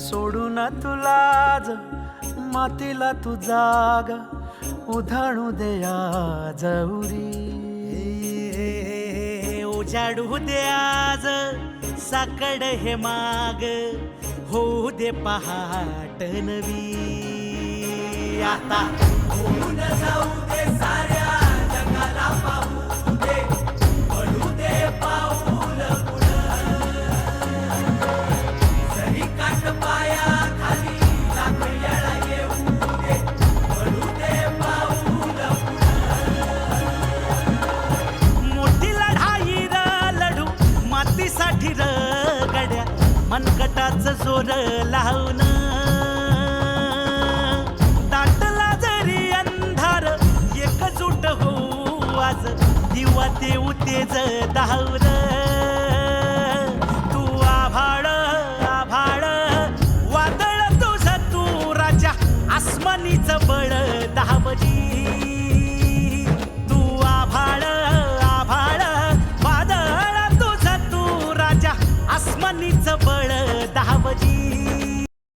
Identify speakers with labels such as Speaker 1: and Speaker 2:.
Speaker 1: सोडून तुलाज मातीला तू जाग उधाणू दे आज उरी.
Speaker 2: उजाडू दे आज साकड हे माग होऊ दे पहाट नवी. आता होऊन जाऊ दे साऱ्या जगाला पाहू दे पडू दे पाऊल पुढं. जरी काट पाया खाली लाख येळा येऊ दे पडू दे पाऊल पुढं. मोठी लढाई र लढू मातीसाठी र गड्या मनगटाचं जोर लावून. दाटला जरी अंधार एकजूट होऊ आज दिवा देऊ तेज धावर. तू आभाळ आभाळ वादळ तुझं तू राजा आसमानीचं बळ दावली. तू आभाळ आभाळ वादळ तुझं तू राजा आसमानीचं बळ दावली.